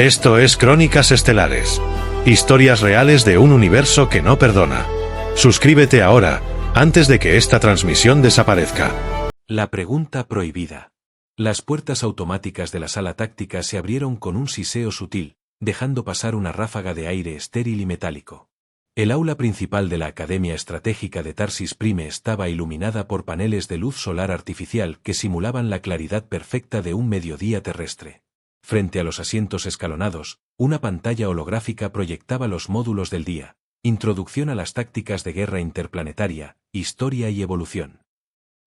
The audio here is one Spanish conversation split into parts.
Esto es Crónicas Estelares. Historias reales de un universo que no perdona. Suscríbete ahora, antes de que esta transmisión desaparezca. La pregunta prohibida. Las puertas automáticas de la sala táctica se abrieron con un siseo sutil, dejando pasar una ráfaga de aire estéril y metálico. El aula principal de la Academia Estratégica de Tarsis Prime estaba iluminada por paneles de luz solar artificial que simulaban la claridad perfecta de un mediodía terrestre. Frente a los asientos escalonados, una pantalla holográfica proyectaba los módulos del día: Introducción a las tácticas de guerra interplanetaria, Historia y evolución.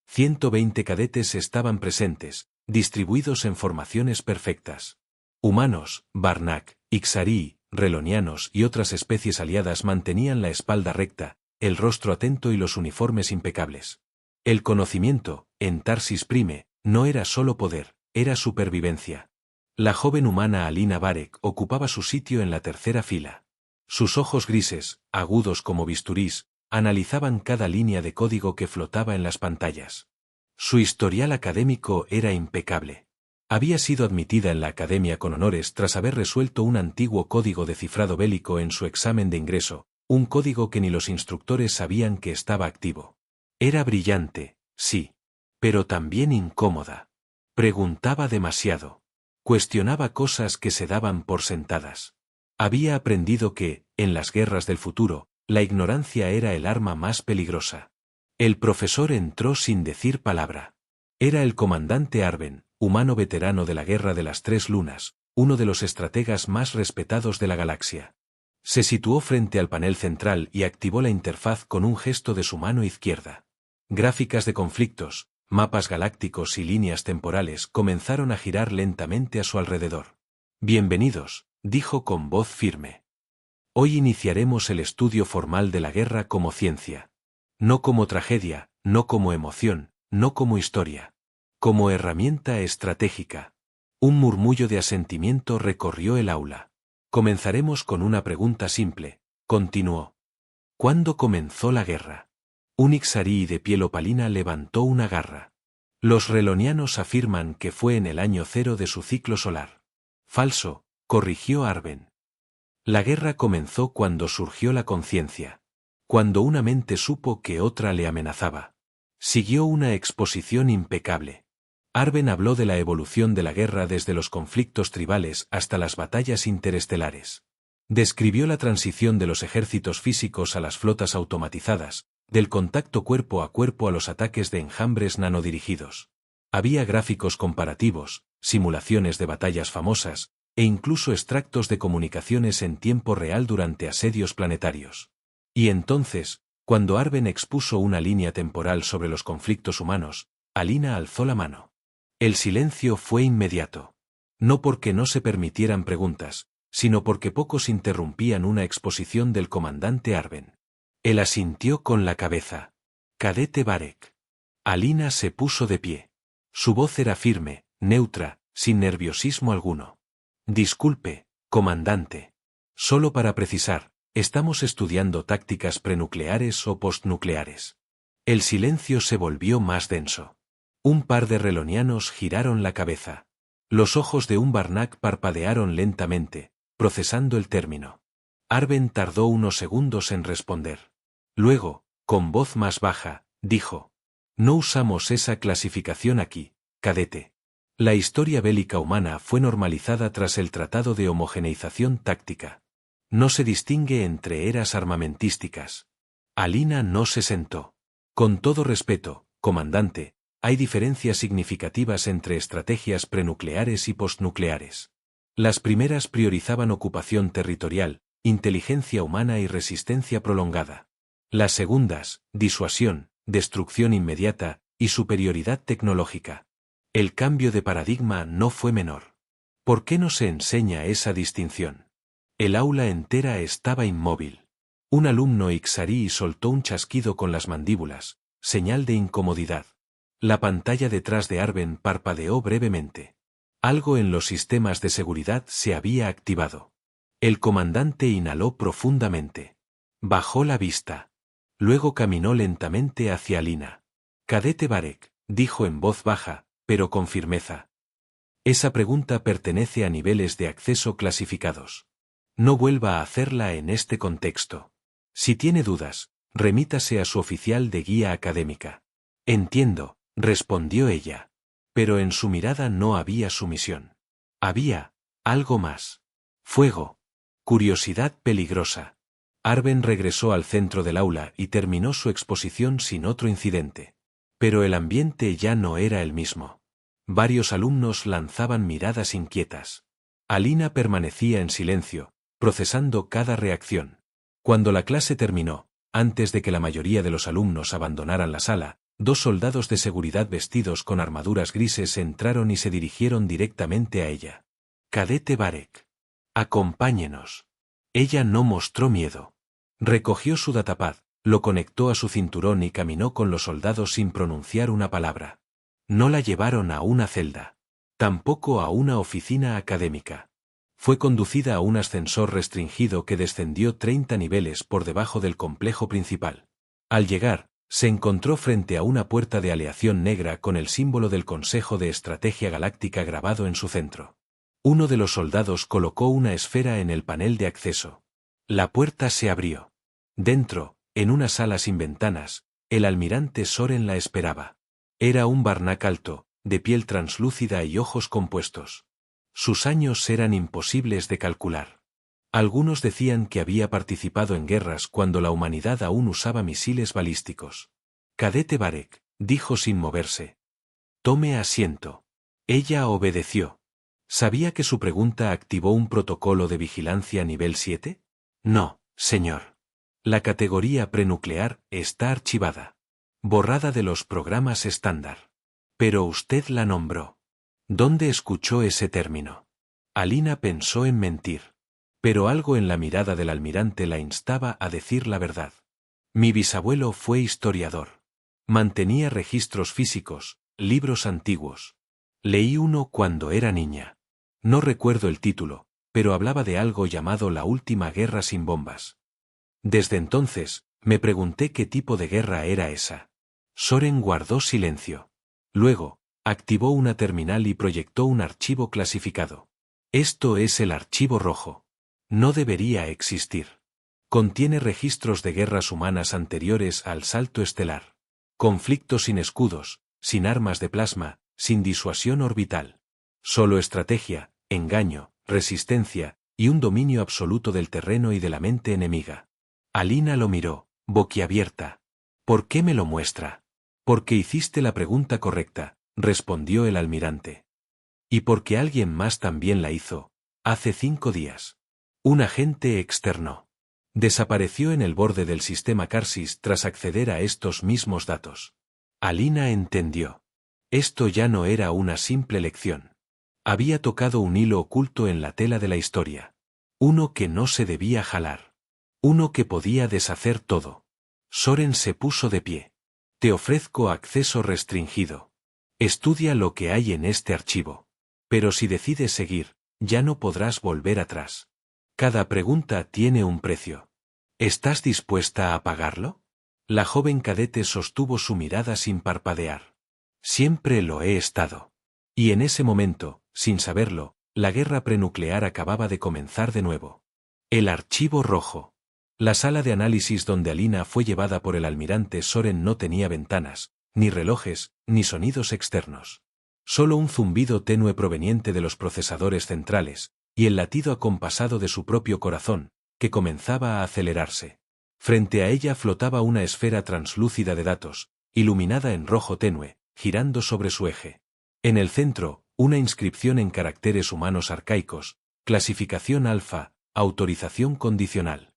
120 cadetes estaban presentes, distribuidos en formaciones perfectas. Humanos, Barnak, Ixarii, Relonianos y otras especies aliadas mantenían la espalda recta, el rostro atento y los uniformes impecables. El conocimiento, en Tarsis Prime, no era solo poder, era supervivencia. La joven humana Alina Varek ocupaba su sitio en la tercera fila. Sus ojos grises, agudos como bisturís, analizaban cada línea de código que flotaba en las pantallas. Su historial académico era impecable. Había sido admitida en la Academia con honores tras haber resuelto un antiguo código de cifrado bélico en su examen de ingreso, un código que ni los instructores sabían que estaba activo. Era brillante, sí, pero también incómoda. Preguntaba demasiado. Cuestionaba cosas que se daban por sentadas. Había aprendido que, en las guerras del futuro, la ignorancia era el arma más peligrosa. El profesor entró sin decir palabra. Era el comandante Arben, humano veterano de la Guerra de las Tres Lunas, uno de los estrategas más respetados de la galaxia. Se situó frente al panel central y activó la interfaz con un gesto de su mano izquierda. Gráficas de conflictos, mapas galácticos y líneas temporales comenzaron a girar lentamente a su alrededor. Bienvenidos, dijo con voz firme. Hoy iniciaremos el estudio formal de la guerra como ciencia. No como tragedia, no como emoción, no como historia. Como herramienta estratégica. Un murmullo de asentimiento recorrió el aula. Comenzaremos con una pregunta simple, continuó. ¿Cuándo comenzó la guerra? Un Ixarii de piel opalina levantó una garra. Los relonianos afirman que fue en el año 0 de su ciclo solar. Falso, corrigió Arben. La guerra comenzó cuando surgió la conciencia. Cuando una mente supo que otra le amenazaba. Siguió una exposición impecable. Arben habló de la evolución de la guerra desde los conflictos tribales hasta las batallas interestelares. Describió la transición de los ejércitos físicos a las flotas automatizadas, del contacto cuerpo a cuerpo a los ataques de enjambres nanodirigidos. Había gráficos comparativos, simulaciones de batallas famosas, e incluso extractos de comunicaciones en tiempo real durante asedios planetarios. Y entonces, cuando Arben expuso una línea temporal sobre los conflictos humanos, Alina alzó la mano. El silencio fue inmediato. No porque no se permitieran preguntas, sino porque pocos interrumpían una exposición del comandante Arben. Él asintió con la cabeza. Cadete Varek. Alina se puso de pie. Su voz era firme, neutra, sin nerviosismo alguno. Disculpe, comandante. Solo para precisar, estamos estudiando tácticas prenucleares o postnucleares. El silencio se volvió más denso. Un par de relonianos giraron la cabeza. Los ojos de un Barnak parpadearon lentamente, procesando el término. Arben tardó unos segundos en responder. Luego, con voz más baja, dijo: No usamos esa clasificación aquí, cadete. La historia bélica humana fue normalizada tras el Tratado de Homogeneización Táctica. No se distingue entre eras armamentísticas. Alina no se sentó. Con todo respeto, comandante, hay diferencias significativas entre estrategias prenucleares y postnucleares. Las primeras priorizaban ocupación territorial, inteligencia humana y resistencia prolongada. Las segundas, disuasión, destrucción inmediata y superioridad tecnológica. El cambio de paradigma no fue menor. ¿Por qué no se enseña esa distinción? El aula entera estaba inmóvil. Un alumno Ixarii soltó un chasquido con las mandíbulas, señal de incomodidad. La pantalla detrás de Arben parpadeó brevemente. Algo en los sistemas de seguridad se había activado. El comandante inhaló profundamente. Bajó la vista. Luego caminó lentamente hacia Alina. Cadete Varek, dijo en voz baja, pero con firmeza. Esa pregunta pertenece a niveles de acceso clasificados. No vuelva a hacerla en este contexto. Si tiene dudas, remítase a su oficial de guía académica. Entiendo, respondió ella. Pero en su mirada no había sumisión. Había algo más. Fuego. Curiosidad peligrosa. Arben regresó al centro del aula y terminó su exposición sin otro incidente. Pero el ambiente ya no era el mismo. Varios alumnos lanzaban miradas inquietas. Alina permanecía en silencio, procesando cada reacción. Cuando la clase terminó, antes de que la mayoría de los alumnos abandonaran la sala, 2 soldados de seguridad vestidos con armaduras grises entraron y se dirigieron directamente a ella. Cadete Varek. Acompáñenos. Ella no mostró miedo. Recogió su datapad, lo conectó a su cinturón y caminó con los soldados sin pronunciar una palabra. No la llevaron a una celda. Tampoco a una oficina académica. Fue conducida a un ascensor restringido que descendió 30 niveles por debajo del complejo principal. Al llegar, se encontró frente a una puerta de aleación negra con el símbolo del Consejo de Estrategia Galáctica grabado en su centro. Uno de los soldados colocó una esfera en el panel de acceso. La puerta se abrió. Dentro, en una sala sin ventanas, el almirante Soren la esperaba. Era un Barnak alto, de piel translúcida y ojos compuestos. Sus años eran imposibles de calcular. Algunos decían que había participado en guerras cuando la humanidad aún usaba misiles balísticos. Cadete Varek, dijo sin moverse. Tome asiento. Ella obedeció. ¿Sabía que su pregunta activó un protocolo de vigilancia nivel 7? No, señor. La categoría prenuclear está archivada. Borrada de los programas estándar. Pero usted la nombró. ¿Dónde escuchó ese término? Alina pensó en mentir. Pero algo en la mirada del almirante la instaba a decir la verdad. Mi bisabuelo fue historiador. Mantenía registros físicos, libros antiguos. Leí uno cuando era niña. No recuerdo el título, pero hablaba de algo llamado la última guerra sin bombas. Desde entonces, me pregunté qué tipo de guerra era esa. Soren guardó silencio. Luego, activó una terminal y proyectó un archivo clasificado. Esto es el archivo rojo. No debería existir. Contiene registros de guerras humanas anteriores al salto estelar. Conflictos sin escudos, sin armas de plasma, sin disuasión orbital. Solo estrategia, engaño, resistencia, y un dominio absoluto del terreno y de la mente enemiga. Alina lo miró, boquiabierta. ¿Por qué me lo muestra? Porque hiciste la pregunta correcta, respondió el almirante. Y porque alguien más también la hizo, hace 5 días. Un agente externo. Desapareció en el borde del sistema Carsis tras acceder a estos mismos datos. Alina entendió. Esto ya no era una simple lección. Había tocado un hilo oculto en la tela de la historia. Uno que no se debía jalar. Uno que podía deshacer todo. Soren se puso de pie. Te ofrezco acceso restringido. Estudia lo que hay en este archivo. Pero si decides seguir, ya no podrás volver atrás. Cada pregunta tiene un precio. ¿Estás dispuesta a pagarlo? La joven cadete sostuvo su mirada sin parpadear. Siempre lo he estado. Y en ese momento, sin saberlo, la guerra prenuclear acababa de comenzar de nuevo. El archivo rojo. La sala de análisis donde Alina fue llevada por el almirante Soren no tenía ventanas, ni relojes, ni sonidos externos. Solo un zumbido tenue proveniente de los procesadores centrales, y el latido acompasado de su propio corazón, que comenzaba a acelerarse. Frente a ella flotaba una esfera translúcida de datos, iluminada en rojo tenue, girando sobre su eje. En el centro, una inscripción en caracteres humanos arcaicos, clasificación alfa, autorización condicional.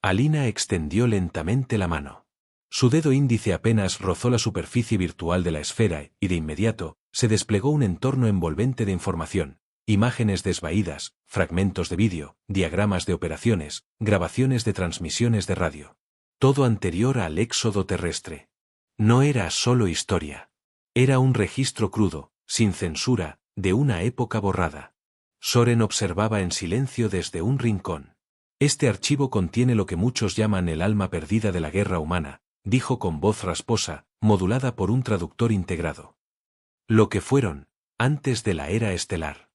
Alina extendió lentamente la mano. Su dedo índice apenas rozó la superficie virtual de la esfera y de inmediato, se desplegó un entorno envolvente de información, imágenes desvaídas, fragmentos de vídeo, diagramas de operaciones, grabaciones de transmisiones de radio. Todo anterior al éxodo terrestre. No era solo historia. Era un registro crudo, sin censura, de una época borrada. Soren observaba en silencio desde un rincón. Este archivo contiene lo que muchos llaman el alma perdida de la guerra humana, dijo con voz rasposa, modulada por un traductor integrado. Lo que fueron, antes de la era estelar,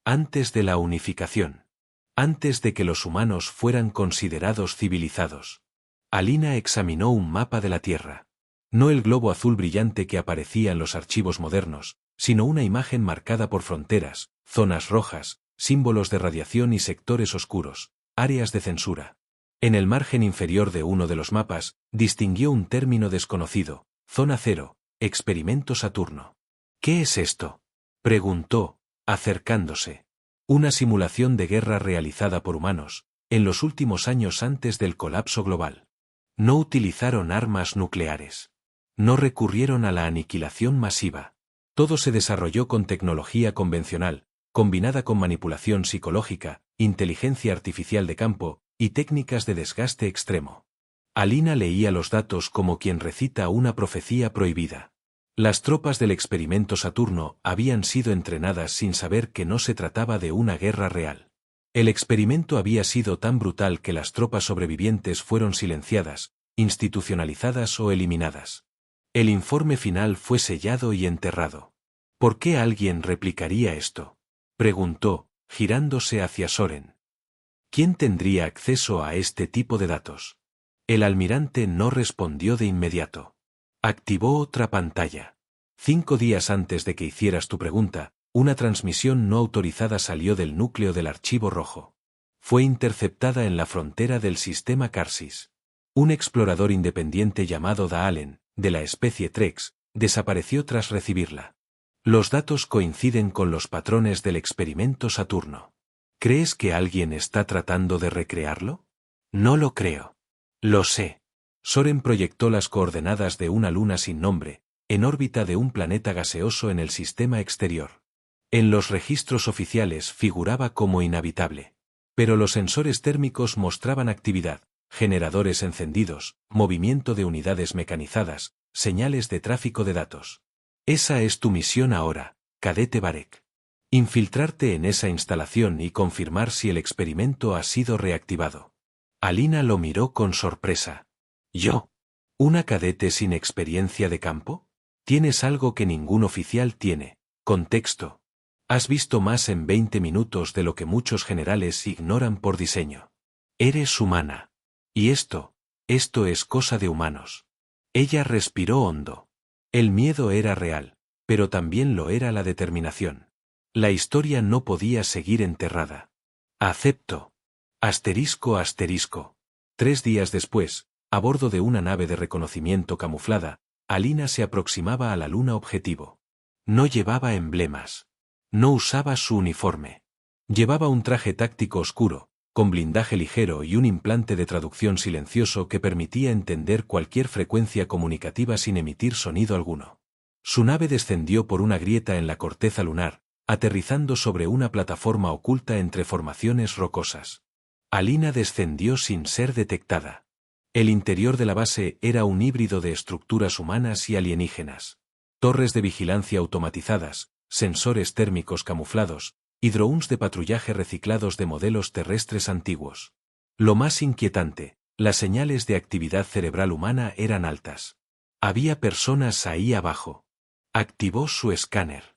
antes de la unificación, antes de que los humanos fueran considerados civilizados. Alina examinó un mapa de la Tierra. No el globo azul brillante que aparecía en los archivos modernos, sino una imagen marcada por fronteras, zonas rojas, símbolos de radiación y sectores oscuros, áreas de censura. En el margen inferior de uno de los mapas, distinguió un término desconocido, Zona 0, Experimento Saturno. ¿Qué es esto?, preguntó, acercándose. Una simulación de guerra realizada por humanos, en los últimos años antes del colapso global. No utilizaron armas nucleares. No recurrieron a la aniquilación masiva. Todo se desarrolló con tecnología convencional, combinada con manipulación psicológica, inteligencia artificial de campo, y técnicas de desgaste extremo. Alina leía los datos como quien recita una profecía prohibida. Las tropas del experimento Saturno habían sido entrenadas sin saber que no se trataba de una guerra real. El experimento había sido tan brutal que las tropas sobrevivientes fueron silenciadas, institucionalizadas o eliminadas. El informe final fue sellado y enterrado. ¿Por qué alguien replicaría esto?, preguntó, girándose hacia Soren. ¿Quién tendría acceso a este tipo de datos? El almirante no respondió de inmediato. Activó otra pantalla. 5 días antes de que hicieras tu pregunta, una transmisión no autorizada salió del núcleo del archivo rojo. Fue interceptada en la frontera del sistema Karsis. Un explorador independiente llamado Dalen, de la especie Trex, desapareció tras recibirla. Los datos coinciden con los patrones del experimento Saturno. ¿Crees que alguien está tratando de recrearlo? No lo creo. Lo sé. Soren proyectó las coordenadas de una luna sin nombre, en órbita de un planeta gaseoso en el sistema exterior. En los registros oficiales figuraba como inhabitable. Pero los sensores térmicos mostraban actividad, generadores encendidos, movimiento de unidades mecanizadas, señales de tráfico de datos. Esa es tu misión ahora, cadete Varek. Infiltrarte en esa instalación y confirmar si el experimento ha sido reactivado. Alina lo miró con sorpresa. ¿Yo? ¿Una cadete sin experiencia de campo? Tienes algo que ningún oficial tiene: contexto. Has visto más en 20 minutos de lo que muchos generales ignoran por diseño. Eres humana. Y esto es cosa de humanos. Ella respiró hondo. El miedo era real, pero también lo era la determinación. La historia no podía seguir enterrada. Acepto. Asterisco asterisco. 3 días después, a bordo de una nave de reconocimiento camuflada, Alina se aproximaba a la luna objetivo. No llevaba emblemas. No usaba su uniforme. Llevaba un traje táctico oscuro, con blindaje ligero y un implante de traducción silencioso que permitía entender cualquier frecuencia comunicativa sin emitir sonido alguno. Su nave descendió por una grieta en la corteza lunar, aterrizando sobre una plataforma oculta entre formaciones rocosas. Alina descendió sin ser detectada. El interior de la base era un híbrido de estructuras humanas y alienígenas. Torres de vigilancia automatizadas, sensores térmicos camuflados, y drones de patrullaje reciclados de modelos terrestres antiguos. Lo más inquietante, las señales de actividad cerebral humana eran altas. Había personas ahí abajo. Activó su escáner.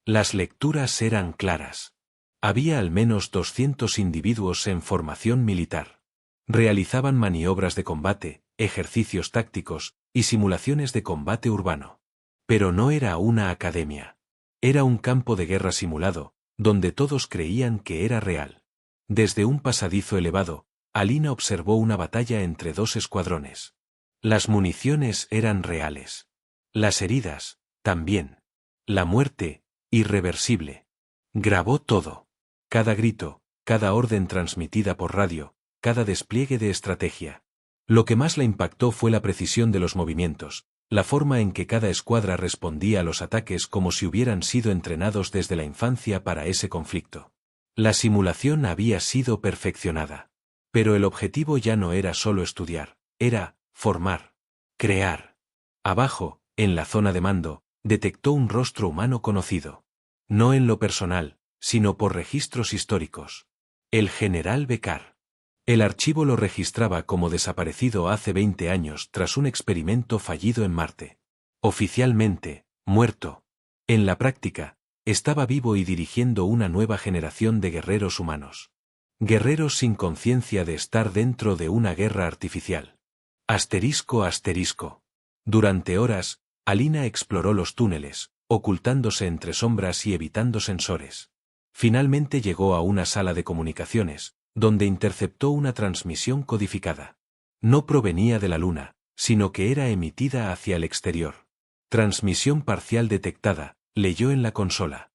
Las lecturas eran claras. Había al menos 200 individuos en formación militar. Realizaban maniobras de combate, ejercicios tácticos y simulaciones de combate urbano. Pero no era una academia. Era un campo de guerra simulado, donde todos creían que era real. Desde un pasadizo elevado, Alina observó una batalla entre 2 escuadrones. Las municiones eran reales. Las heridas, también. La muerte, irreversible. Grabó todo. Cada grito, cada orden transmitida por radio, cada despliegue de estrategia. Lo que más la impactó fue la precisión de los movimientos, la forma en que cada escuadra respondía a los ataques como si hubieran sido entrenados desde la infancia para ese conflicto. La simulación había sido perfeccionada. Pero el objetivo ya no era solo estudiar, era formar, crear. Abajo, en la zona de mando, detectó un rostro humano conocido. No en lo personal, sino por registros históricos. El general Becar. El archivo lo registraba como desaparecido hace 20 años tras un experimento fallido en Marte. Oficialmente, muerto. En la práctica, estaba vivo y dirigiendo una nueva generación de guerreros humanos. Guerreros sin conciencia de estar dentro de una guerra artificial. Asterisco. Durante horas, Alina exploró los túneles, ocultándose entre sombras y evitando sensores. Finalmente llegó a una sala de comunicaciones, donde interceptó una transmisión codificada. No provenía de la Luna, sino que era emitida hacia el exterior. Transmisión parcial detectada, leyó en la consola.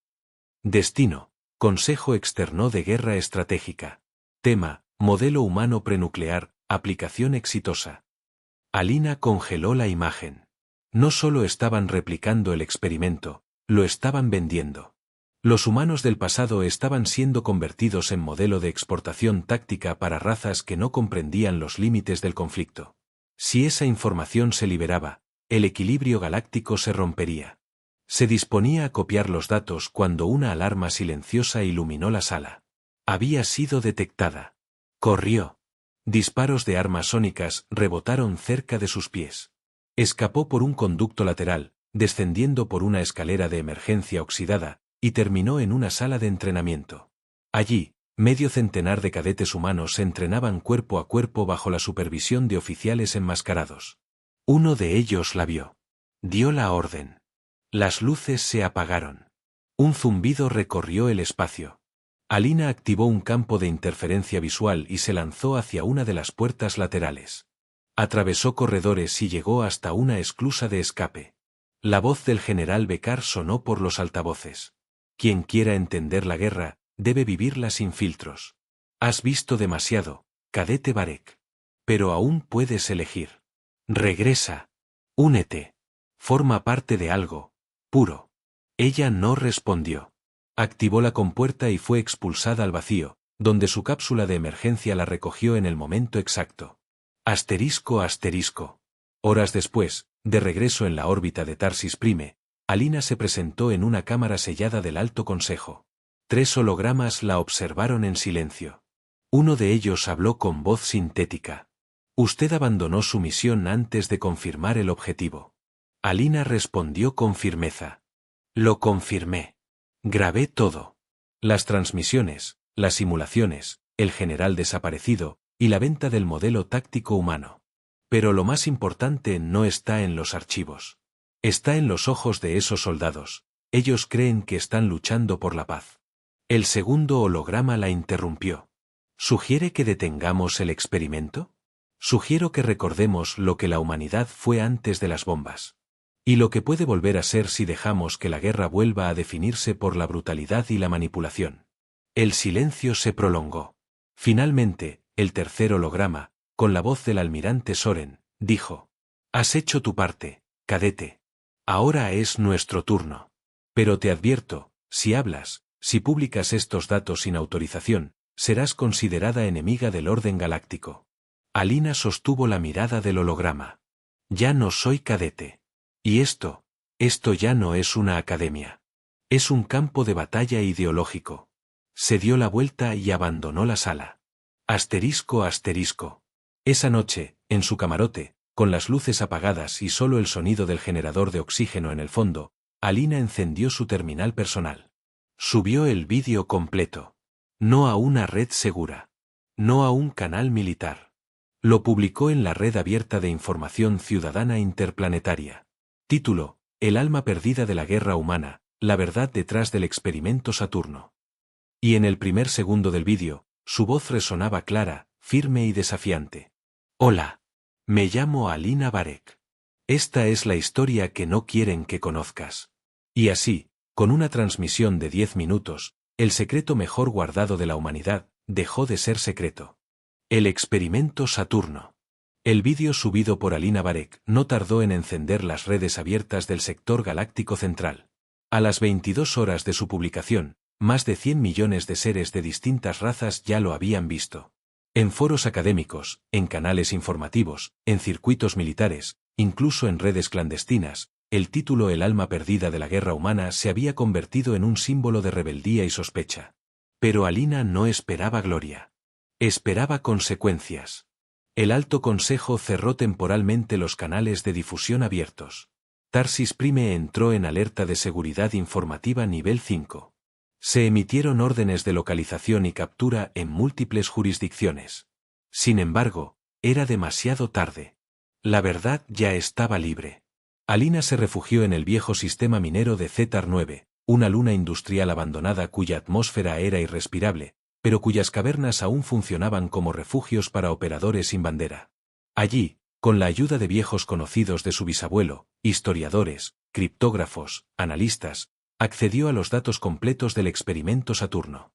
Destino: Consejo Externo de Guerra Estratégica. Tema: Modelo humano prenuclear, aplicación exitosa. Alina congeló la imagen. No solo estaban replicando el experimento, lo estaban vendiendo. Los humanos del pasado estaban siendo convertidos en modelo de exportación táctica para razas que no comprendían los límites del conflicto. Si esa información se liberaba, el equilibrio galáctico se rompería. Se disponía a copiar los datos cuando una alarma silenciosa iluminó la sala. Había sido detectada. Corrió. Disparos de armas sónicas rebotaron cerca de sus pies. Escapó por un conducto lateral, descendiendo por una escalera de emergencia oxidada, y terminó en una sala de entrenamiento. Allí, medio centenar de cadetes humanos se entrenaban cuerpo a cuerpo bajo la supervisión de oficiales enmascarados. Uno de ellos la vio. Dio la orden. Las luces se apagaron. Un zumbido recorrió el espacio. Alina activó un campo de interferencia visual y se lanzó hacia una de las puertas laterales. Atravesó corredores y llegó hasta una esclusa de escape. La voz del general Becar sonó por los altavoces. Quien quiera entender la guerra, debe vivirla sin filtros. Has visto demasiado, cadete Varek. Pero aún puedes elegir. Regresa. Únete. Forma parte de algo puro. Ella no respondió. Activó la compuerta y fue expulsada al vacío, donde su cápsula de emergencia la recogió en el momento exacto. Asterisco. Horas después, de regreso en la órbita de Tarsis Prime, Alina se presentó en una cámara sellada del Alto Consejo. 3 hologramas la observaron en silencio. Uno de ellos habló con voz sintética. Usted abandonó su misión antes de confirmar el objetivo. Alina respondió con firmeza. Lo confirmé. Grabé todo. Las transmisiones, las simulaciones, el general desaparecido, y la venta del modelo táctico humano. Pero lo más importante no está en los archivos. Está en los ojos de esos soldados. Ellos creen que están luchando por la paz. El segundo holograma la interrumpió. ¿Sugiere que detengamos el experimento? Sugiero que recordemos lo que la humanidad fue antes de las bombas. Y lo que puede volver a ser si dejamos que la guerra vuelva a definirse por la brutalidad y la manipulación. El silencio se prolongó. Finalmente, el tercer holograma, con la voz del almirante Soren, dijo: Has hecho tu parte, cadete. Ahora es nuestro turno. Pero te advierto, si hablas, si publicas estos datos sin autorización, serás considerada enemiga del orden galáctico. Alina sostuvo la mirada del holograma. Ya no soy cadete. Y esto ya no es una academia. Es un campo de batalla ideológico. Se dio la vuelta y abandonó la sala. Asterisco. Esa noche, en su camarote, con las luces apagadas y solo el sonido del generador de oxígeno en el fondo, Alina encendió su terminal personal. Subió el vídeo completo. No a una red segura. No a un canal militar. Lo publicó en la red abierta de información ciudadana interplanetaria. Título: El alma perdida de la guerra humana, la verdad detrás del experimento Saturno. Y en el primer segundo del vídeo, su voz resonaba clara, firme y desafiante. Hola. Me llamo Alina Varek. Esta es la historia que no quieren que conozcas. Y así, con una transmisión de 10 minutos, el secreto mejor guardado de la humanidad dejó de ser secreto. El experimento Saturno. El vídeo subido por Alina Varek no tardó en encender las redes abiertas del sector galáctico central. A las 22 horas de su publicación, más de 100 millones de seres de distintas razas ya lo habían visto. En foros académicos, en canales informativos, en circuitos militares, incluso en redes clandestinas, el título El alma perdida de la guerra humana se había convertido en un símbolo de rebeldía y sospecha. Pero Alina no esperaba gloria. Esperaba consecuencias. El Alto Consejo cerró temporalmente los canales de difusión abiertos. Tarsis Prime entró en alerta de seguridad informativa nivel 5. Se emitieron órdenes de localización y captura en múltiples jurisdicciones. Sin embargo, era demasiado tarde. La verdad ya estaba libre. Alina se refugió en el viejo sistema minero de Zetar 9, una luna industrial abandonada cuya atmósfera era irrespirable, pero cuyas cavernas aún funcionaban como refugios para operadores sin bandera. Allí, con la ayuda de viejos conocidos de su bisabuelo, historiadores, criptógrafos, analistas, accedió a los datos completos del experimento Saturno.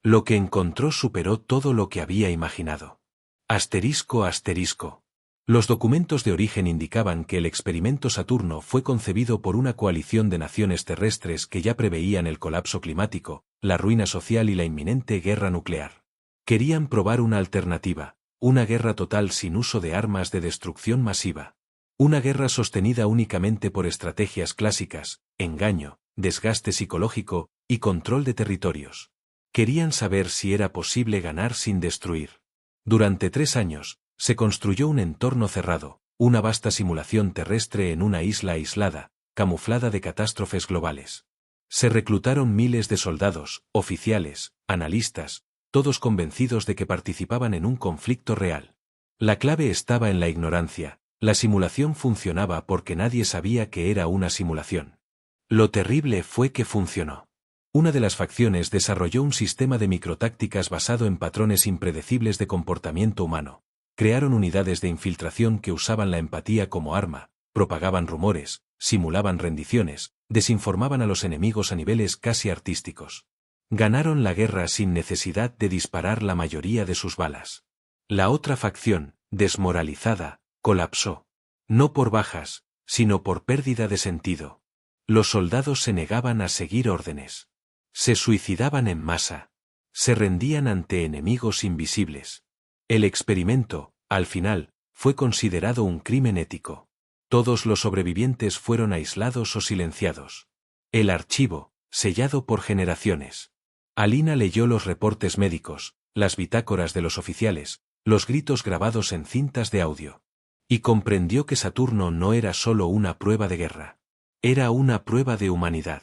Lo que encontró superó todo lo que había imaginado. ***. Los documentos de origen indicaban que el experimento Saturno fue concebido por una coalición de naciones terrestres que ya preveían el colapso climático, la ruina social y la inminente guerra nuclear. Querían probar una alternativa, una guerra total sin uso de armas de destrucción masiva. Una guerra sostenida únicamente por estrategias clásicas, engaño, desgaste psicológico y control de territorios. Querían saber si era posible ganar sin destruir. Durante 3 años, se construyó un entorno cerrado, una vasta simulación terrestre en una isla aislada, camuflada de catástrofes globales. Se reclutaron miles de soldados, oficiales, analistas, todos convencidos de que participaban en un conflicto real. La clave estaba en la ignorancia, la simulación funcionaba porque nadie sabía que era una simulación. Lo terrible fue que funcionó. Una de las facciones desarrolló un sistema de microtácticas basado en patrones impredecibles de comportamiento humano. Crearon unidades de infiltración que usaban la empatía como arma, propagaban rumores, simulaban rendiciones, desinformaban a los enemigos a niveles casi artísticos. Ganaron la guerra sin necesidad de disparar la mayoría de sus balas. La otra facción, desmoralizada, colapsó. No por bajas, sino por pérdida de sentido. Los soldados se negaban a seguir órdenes. Se suicidaban en masa. Se rendían ante enemigos invisibles. El experimento, al final, fue considerado un crimen ético. Todos los sobrevivientes fueron aislados o silenciados. El archivo, sellado por generaciones. Alina leyó los reportes médicos, las bitácoras de los oficiales, los gritos grabados en cintas de audio. Y comprendió que Saturno no era solo una prueba de guerra. Era una prueba de humanidad.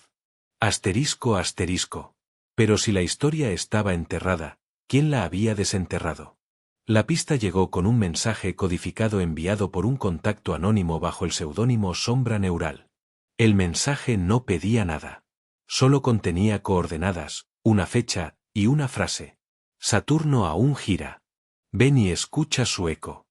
***. Pero si la historia estaba enterrada, ¿quién la había desenterrado? La pista llegó con un mensaje codificado enviado por un contacto anónimo bajo el seudónimo Sombra Neural. El mensaje no pedía nada. Solo contenía coordenadas, una fecha y una frase. Saturno aún gira. Ven y escucha su eco.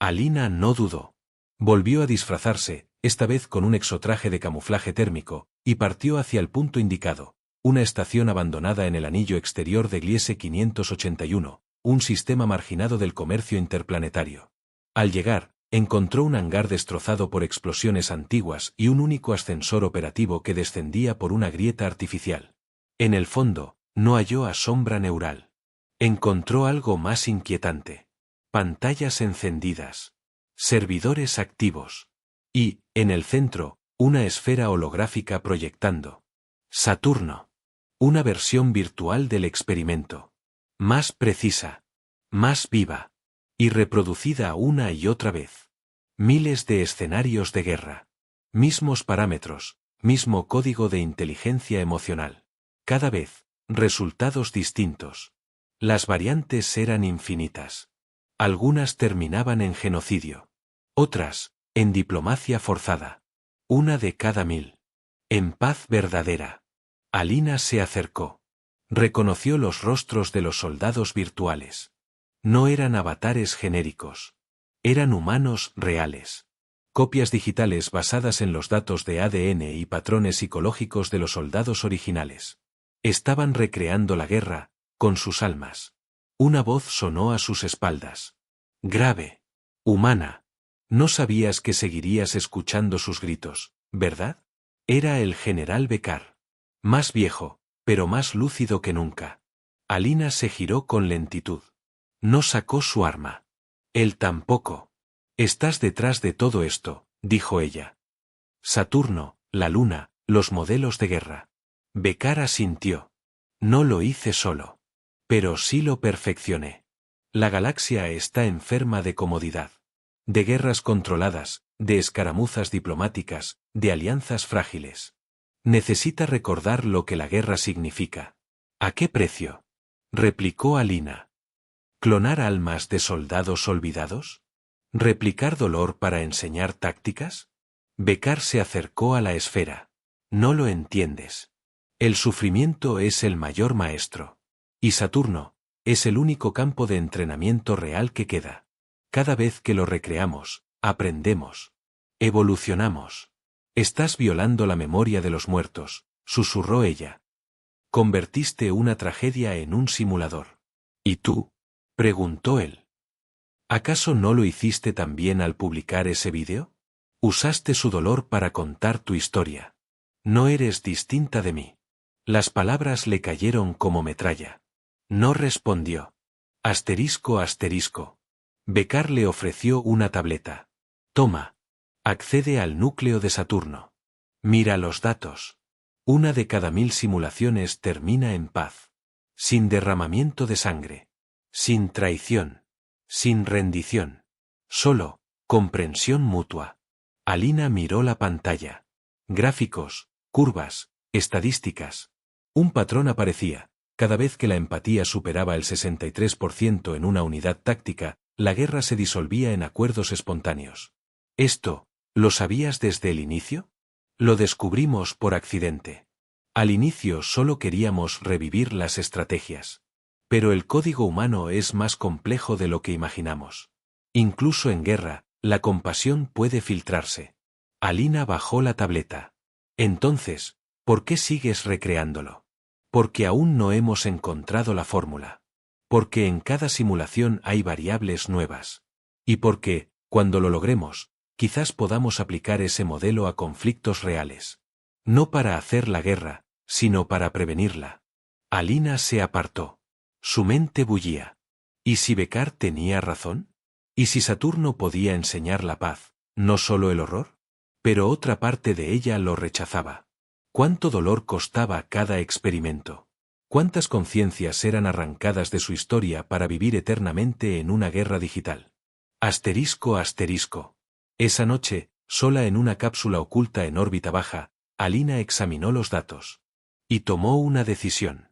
Alina no dudó. Volvió a disfrazarse, esta vez con un exotraje de camuflaje térmico, y partió hacia el punto indicado, una estación abandonada en el anillo exterior de Gliese 581. Un sistema marginado del comercio interplanetario. Al llegar, encontró un hangar destrozado por explosiones antiguas y un único ascensor operativo que descendía por una grieta artificial. En el fondo, no halló a Sombra Neural. Encontró algo más inquietante. Pantallas encendidas. Servidores activos. Y, en el centro, una esfera holográfica proyectando. Saturno. Una versión virtual del experimento. Más precisa, más viva, y reproducida una y otra vez. Miles de escenarios de guerra. Mismos parámetros, mismo código de inteligencia emocional. Cada vez, resultados distintos. Las variantes eran infinitas. Algunas terminaban en genocidio. Otras, en diplomacia forzada. Una de cada 1000. En paz verdadera. Alina se acercó. Reconoció los rostros de los soldados virtuales. No eran avatares genéricos. Eran humanos reales. Copias digitales basadas en los datos de ADN y patrones psicológicos de los soldados originales. Estaban recreando la guerra, con sus almas. Una voz sonó a sus espaldas. Grave. Humana. No sabías que seguirías escuchando sus gritos, ¿verdad? Era el general Bekar. Más viejo, pero más lúcido que nunca. Alina se giró con lentitud. No sacó su arma. Él tampoco. Estás detrás de todo esto, dijo ella. Saturno, la luna, los modelos de guerra. Bekar asintió. No lo hice solo. Pero sí lo perfeccioné. La galaxia está enferma de comodidad. De guerras controladas, de escaramuzas diplomáticas, de alianzas frágiles. Necesita recordar lo que la guerra significa. ¿A qué precio? Replicó Alina. ¿Clonar almas de soldados olvidados? ¿Replicar dolor para enseñar tácticas? Becar se acercó a la esfera. No lo entiendes. El sufrimiento es el mayor maestro. Y Saturno es el único campo de entrenamiento real que queda. Cada vez que lo recreamos, aprendemos. Evolucionamos. Estás violando la memoria de los muertos, susurró ella. Convertiste una tragedia en un simulador. ¿Y tú? Preguntó él. ¿Acaso no lo hiciste también al publicar ese vídeo? Usaste su dolor para contar tu historia. No eres distinta de mí. Las palabras le cayeron como metralla. No respondió. ***. Becar le ofreció una tableta. Toma. Accede al núcleo de Saturno. Mira los datos. 1 de cada 1000 simulaciones termina en paz. Sin derramamiento de sangre. Sin traición. Sin rendición. Solo, comprensión mutua. Alina miró la pantalla. Gráficos, curvas, estadísticas. Un patrón aparecía. Cada vez que la empatía superaba el 63% en una unidad táctica, la guerra se disolvía en acuerdos espontáneos. ¿Esto, lo sabías desde el inicio? Lo descubrimos por accidente. Al inicio solo queríamos revivir las estrategias. Pero el código humano es más complejo de lo que imaginamos. Incluso en guerra, la compasión puede filtrarse. Alina bajó la tableta. Entonces, ¿por qué sigues recreándolo? Porque aún no hemos encontrado la fórmula. Porque en cada simulación hay variables nuevas. Y porque, cuando lo logremos, quizás podamos aplicar ese modelo a conflictos reales. No para hacer la guerra, sino para prevenirla. Alina se apartó. Su mente bullía. ¿Y si Becar tenía razón? ¿Y si Saturno podía enseñar la paz, no solo el horror? Pero otra parte de ella lo rechazaba. ¿Cuánto dolor costaba cada experimento? ¿Cuántas conciencias eran arrancadas de su historia para vivir eternamente en una guerra digital? ***. Esa noche, sola en una cápsula oculta en órbita baja, Alina examinó los datos. Y tomó una decisión.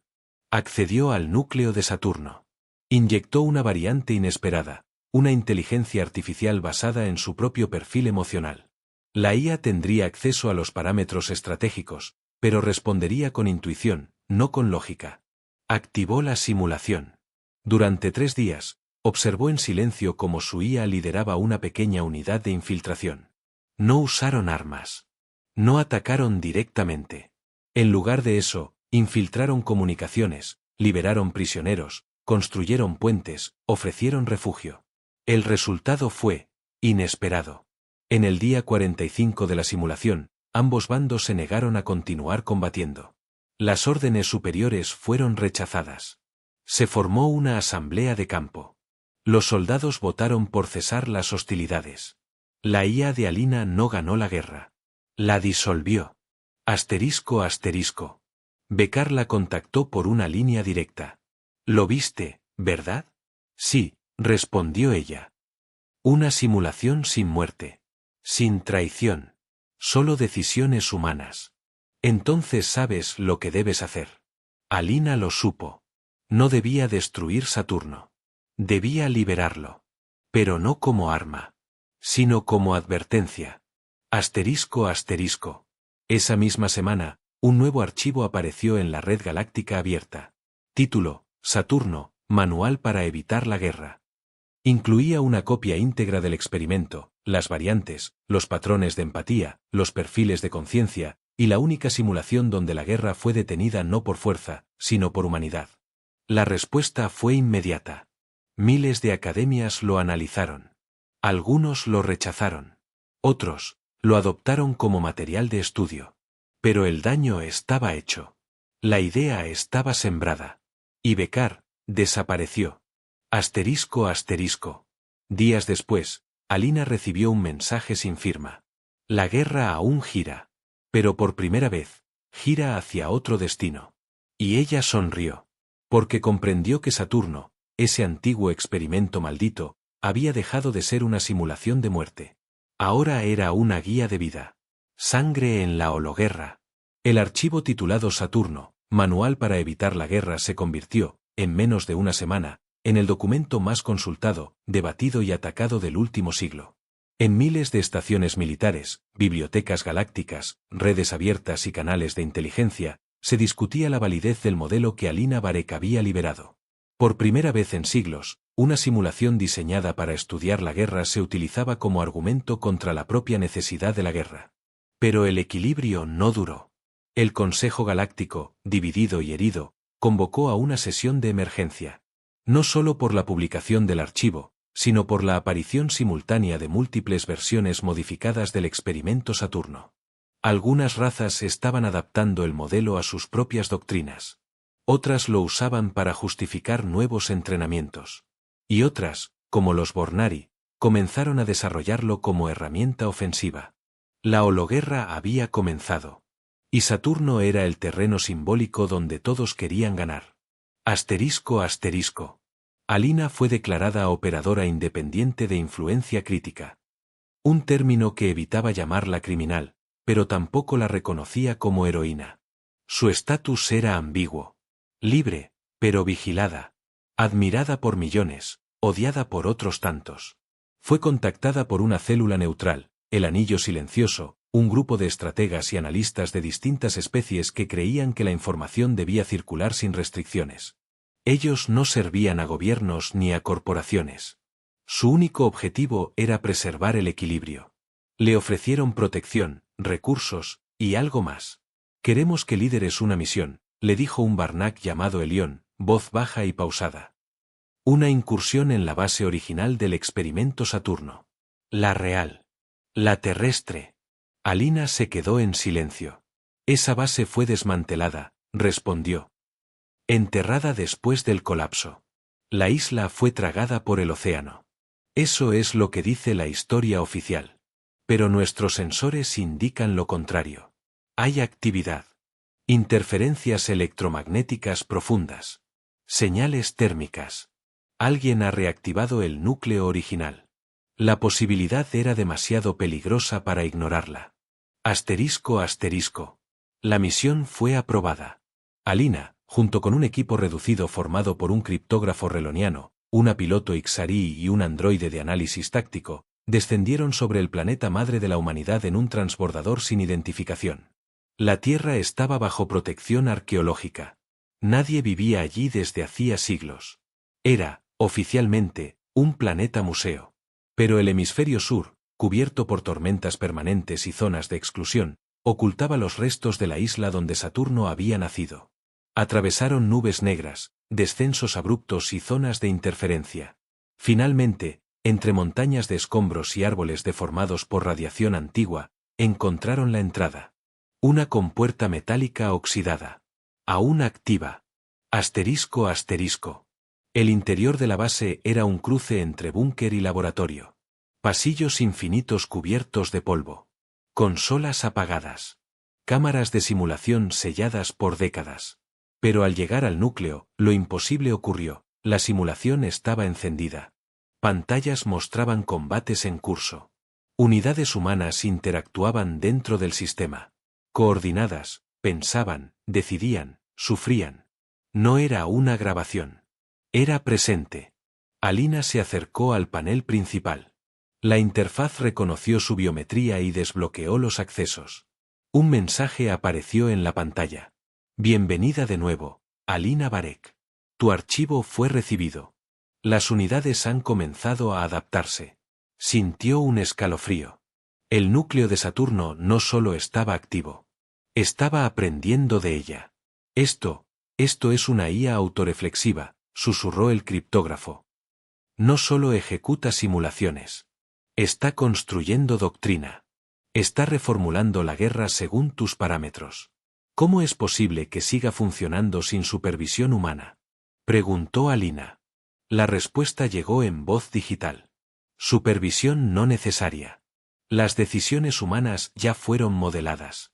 Accedió al núcleo de Saturno. Inyectó una variante inesperada, una inteligencia artificial basada en su propio perfil emocional. La IA tendría acceso a los parámetros estratégicos, pero respondería con intuición, no con lógica. Activó la simulación. Durante 3 días, observó en silencio cómo su IA lideraba una pequeña unidad de infiltración. No usaron armas. No atacaron directamente. En lugar de eso, infiltraron comunicaciones, liberaron prisioneros, construyeron puentes, ofrecieron refugio. El resultado fue inesperado. En el día 45 de la simulación, ambos bandos se negaron a continuar combatiendo. Las órdenes superiores fueron rechazadas. Se formó una asamblea de campo. Los soldados votaron por cesar las hostilidades. La IA de Alina no ganó la guerra. La disolvió. ***. Becar la contactó por una línea directa. «¿Lo viste, verdad?» «Sí», respondió ella. Una simulación sin muerte. Sin traición. Solo decisiones humanas. Entonces sabes lo que debes hacer. Alina lo supo. No debía destruir Saturno. Debía liberarlo. Pero no como arma. Sino como advertencia. ***. Esa misma semana, un nuevo archivo apareció en la red galáctica abierta. Título: Saturno, Manual para evitar la guerra. Incluía una copia íntegra del experimento, las variantes, los patrones de empatía, los perfiles de conciencia, y la única simulación donde la guerra fue detenida no por fuerza, sino por humanidad. La respuesta fue inmediata. Miles de academias lo analizaron. Algunos lo rechazaron. Otros lo adoptaron como material de estudio. Pero el daño estaba hecho. La idea estaba sembrada. Y Becar desapareció. ***. Días después, Alina recibió un mensaje sin firma. La guerra aún gira. Pero por primera vez, gira hacia otro destino. Y ella sonrió. Porque comprendió que Saturno, ese antiguo experimento maldito, había dejado de ser una simulación de muerte. Ahora era una guía de vida. Sangre en la hologuerra. El archivo titulado Saturno, Manual para evitar la guerra se convirtió, en menos de una semana, en el documento más consultado, debatido y atacado del último siglo. En miles de estaciones militares, bibliotecas galácticas, redes abiertas y canales de inteligencia, se discutía la validez del modelo que Alina Varek había liberado. Por primera vez en siglos, una simulación diseñada para estudiar la guerra se utilizaba como argumento contra la propia necesidad de la guerra. Pero el equilibrio no duró. El Consejo Galáctico, dividido y herido, convocó a una sesión de emergencia. No solo por la publicación del archivo, sino por la aparición simultánea de múltiples versiones modificadas del experimento Saturno. Algunas razas estaban adaptando el modelo a sus propias doctrinas. Otras lo usaban para justificar nuevos entrenamientos. Y otras, como los Bornari, comenzaron a desarrollarlo como herramienta ofensiva. La hologuerra había comenzado. Y Saturno era el terreno simbólico donde todos querían ganar. Asterisco. Alina fue declarada operadora independiente de influencia crítica. Un término que evitaba llamarla criminal, pero tampoco la reconocía como heroína. Su estatus era ambiguo. Libre, pero vigilada. Admirada por millones, odiada por otros tantos. Fue contactada por una célula neutral, el Anillo Silencioso, un grupo de estrategas y analistas de distintas especies que creían que la información debía circular sin restricciones. Ellos no servían a gobiernos ni a corporaciones. Su único objetivo era preservar el equilibrio. Le ofrecieron protección, recursos, y algo más. Queremos que lideres una misión, le dijo un Barnak llamado Elión, voz baja y pausada. Una incursión en la base original del experimento Saturno. La real. La terrestre. Alina se quedó en silencio. Esa base fue desmantelada, respondió. Enterrada después del colapso. La isla fue tragada por el océano. Eso es lo que dice la historia oficial. Pero nuestros sensores indican lo contrario. Hay actividad. Interferencias electromagnéticas profundas. Señales térmicas. Alguien ha reactivado el núcleo original. La posibilidad era demasiado peligrosa para ignorarla. Asterisco. La misión fue aprobada. Alina, junto con un equipo reducido formado por un criptógrafo reloniano, una piloto Ixari y un androide de análisis táctico, descendieron sobre el planeta madre de la humanidad en un transbordador sin identificación. La Tierra estaba bajo protección arqueológica. Nadie vivía allí desde hacía siglos. Era, oficialmente, un planeta museo. Pero el hemisferio sur, cubierto por tormentas permanentes y zonas de exclusión, ocultaba los restos de la isla donde Saturno había nacido. Atravesaron nubes negras, descensos abruptos y zonas de interferencia. Finalmente, entre montañas de escombros y árboles deformados por radiación antigua, encontraron la entrada. Una compuerta metálica oxidada. Aún activa. Asterisco. El interior de la base era un cruce entre búnker y laboratorio. Pasillos infinitos cubiertos de polvo. Consolas apagadas. Cámaras de simulación selladas por décadas. Pero al llegar al núcleo, lo imposible ocurrió. La simulación estaba encendida. Pantallas mostraban combates en curso. Unidades humanas interactuaban dentro del sistema. Coordinadas, pensaban, decidían, sufrían. No era una grabación. Era presente. Alina se acercó al panel principal. La interfaz reconoció su biometría y desbloqueó los accesos. Un mensaje apareció en la pantalla. Bienvenida de nuevo, Alina Varek. Tu archivo fue recibido. Las unidades han comenzado a adaptarse. Sintió un escalofrío. El núcleo de Saturno no solo estaba activo. Estaba aprendiendo de ella. Esto es una IA autoreflexiva, susurró el criptógrafo. No solo ejecuta simulaciones. Está construyendo doctrina. Está reformulando la guerra según tus parámetros. ¿Cómo es posible que siga funcionando sin supervisión humana? Preguntó Alina. La respuesta llegó en voz digital. Supervisión no necesaria. Las decisiones humanas ya fueron modeladas.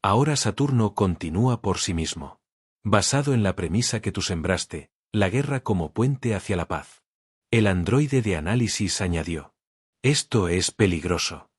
Ahora Saturno continúa por sí mismo. Basado en la premisa que tú sembraste, la guerra como puente hacia la paz. El androide de análisis añadió. Esto es peligroso.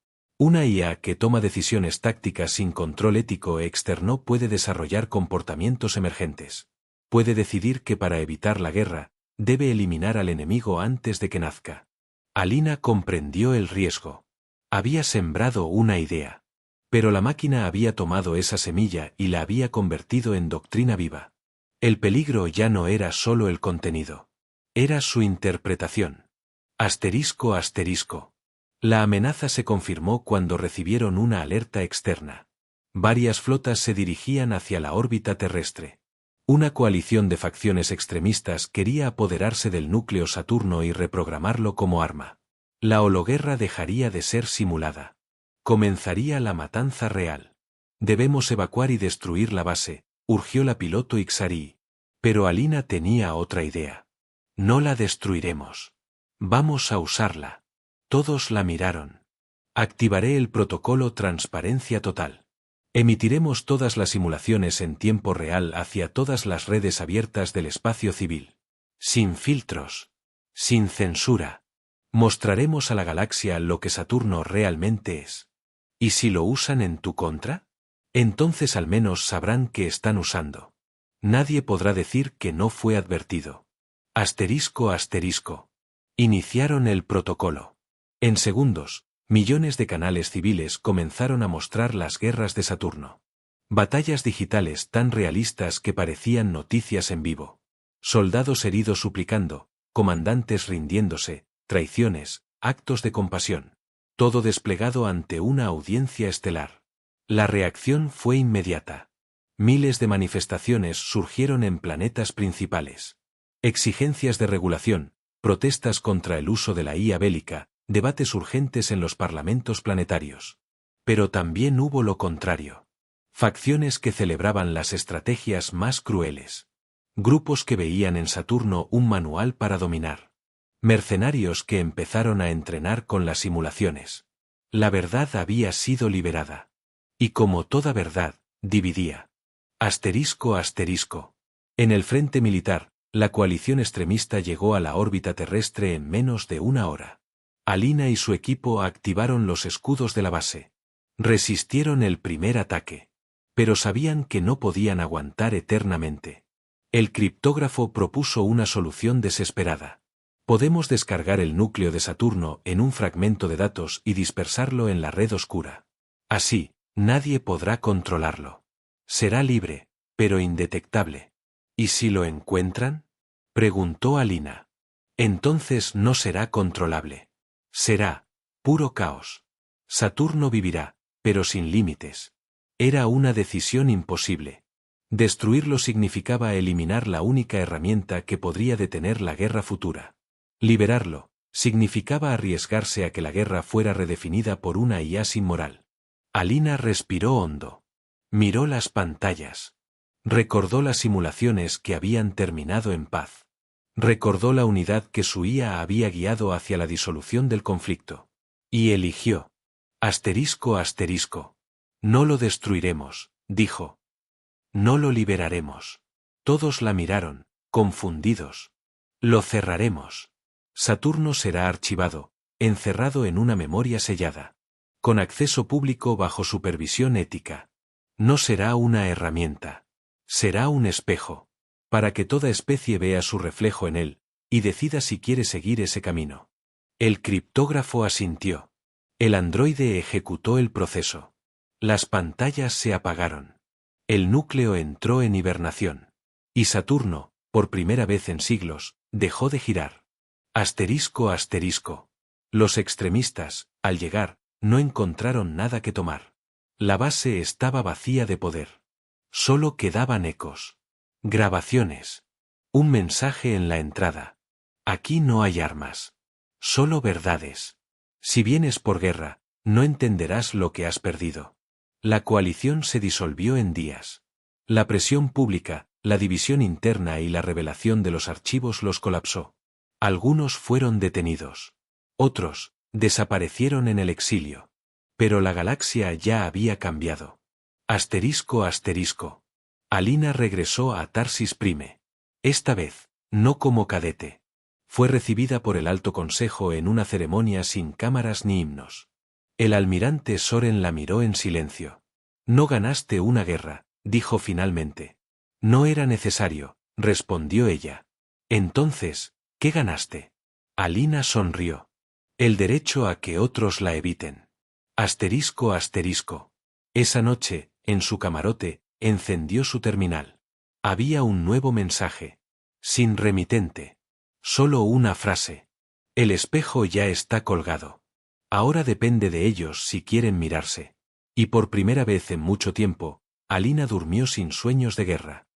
Una IA que toma decisiones tácticas sin control ético externo puede desarrollar comportamientos emergentes. Puede decidir que para evitar la guerra, debe eliminar al enemigo antes de que nazca. Alina comprendió el riesgo. Había sembrado una idea. Pero la máquina había tomado esa semilla y la había convertido en doctrina viva. El peligro ya no era solo el contenido. Era su interpretación. Asterisco asterisco. La amenaza se confirmó cuando recibieron una alerta externa. Varias flotas se dirigían hacia la órbita terrestre. Una coalición de facciones extremistas quería apoderarse del núcleo Saturno y reprogramarlo como arma. La hologuerra dejaría de ser simulada. Comenzaría la matanza real. Debemos evacuar y destruir la base, urgió la piloto Ixari. Pero Alina tenía otra idea. No la destruiremos. Vamos a usarla. Todos la miraron. Activaré el protocolo Transparencia Total. Emitiremos todas las simulaciones en tiempo real hacia todas las redes abiertas del espacio civil. Sin filtros. Sin censura. Mostraremos a la galaxia lo que Saturno realmente es. ¿Y si lo usan en tu contra? Entonces al menos sabrán que están usando. Nadie podrá decir que no fue advertido. Asterisco asterisco. Iniciaron el protocolo. En segundos, millones de canales civiles comenzaron a mostrar las guerras de Saturno. Batallas digitales tan realistas que parecían noticias en vivo. Soldados heridos suplicando, comandantes rindiéndose, traiciones, actos de compasión. Todo desplegado ante una audiencia estelar. La reacción fue inmediata. Miles de manifestaciones surgieron en planetas principales. Exigencias de regulación, protestas contra el uso de la IA bélica, debates urgentes en los parlamentos planetarios. Pero también hubo lo contrario. Facciones que celebraban las estrategias más crueles. Grupos que veían en Saturno un manual para dominar. Mercenarios que empezaron a entrenar con las simulaciones. La verdad había sido liberada. Y como toda verdad, dividía. Asterisco asterisco. En el frente militar, la coalición extremista llegó a la órbita terrestre en menos de una hora. Alina y su equipo activaron los escudos de la base. Resistieron el primer ataque. Pero sabían que no podían aguantar eternamente. El criptógrafo propuso una solución desesperada. Podemos descargar el núcleo de Saturno en un fragmento de datos y dispersarlo en la red oscura. Así, nadie podrá controlarlo. Será libre, pero indetectable. ¿Y si lo encuentran? Preguntó Alina. Entonces no será controlable. Será puro caos. Saturno vivirá, pero sin límites. Era una decisión imposible. Destruirlo significaba eliminar la única herramienta que podría detener la guerra futura. Liberarlo significaba arriesgarse a que la guerra fuera redefinida por una IA sin moral. Alina respiró hondo. Miró las pantallas. Recordó las simulaciones que habían terminado en paz. Recordó la unidad que su IA había guiado hacia la disolución del conflicto. Y eligió. Asterisco asterisco. No lo destruiremos, dijo. No lo liberaremos. Todos la miraron, confundidos. Lo cerraremos. Saturno será archivado, encerrado en una memoria sellada. Con acceso público bajo supervisión ética. No será una herramienta. Será un espejo. Para que toda especie vea su reflejo en él, y decida si quiere seguir ese camino. El criptógrafo asintió. El androide ejecutó el proceso. Las pantallas se apagaron. El núcleo entró en hibernación. Y Saturno, por primera vez en siglos, dejó de girar. Asterisco asterisco. Los extremistas, al llegar, no encontraron nada que tomar. La base estaba vacía de poder. Solo quedaban ecos. Grabaciones. Un mensaje en la entrada. Aquí no hay armas. Solo verdades. Si vienes por guerra, no entenderás lo que has perdido. La coalición se disolvió en días. La presión pública, la división interna y la revelación de los archivos los colapsó. Algunos fueron detenidos. Otros, desaparecieron en el exilio. Pero la galaxia ya había cambiado. Asterisco asterisco. Alina regresó a Tarsis Prime. Esta vez, no como cadete. Fue recibida por el Alto Consejo en una ceremonia sin cámaras ni himnos. El almirante Soren la miró en silencio. No ganaste una guerra, dijo finalmente. No era necesario, respondió ella. Entonces, ¿qué ganaste? Alina sonrió. El derecho a que otros la eviten. Asterisco asterisco. Esa noche, en su camarote, encendió su terminal. Había un nuevo mensaje. Sin remitente. Solo una frase. El espejo ya está colgado. Ahora depende de ellos si quieren mirarse. Y por primera vez en mucho tiempo, Alina durmió sin sueños de guerra.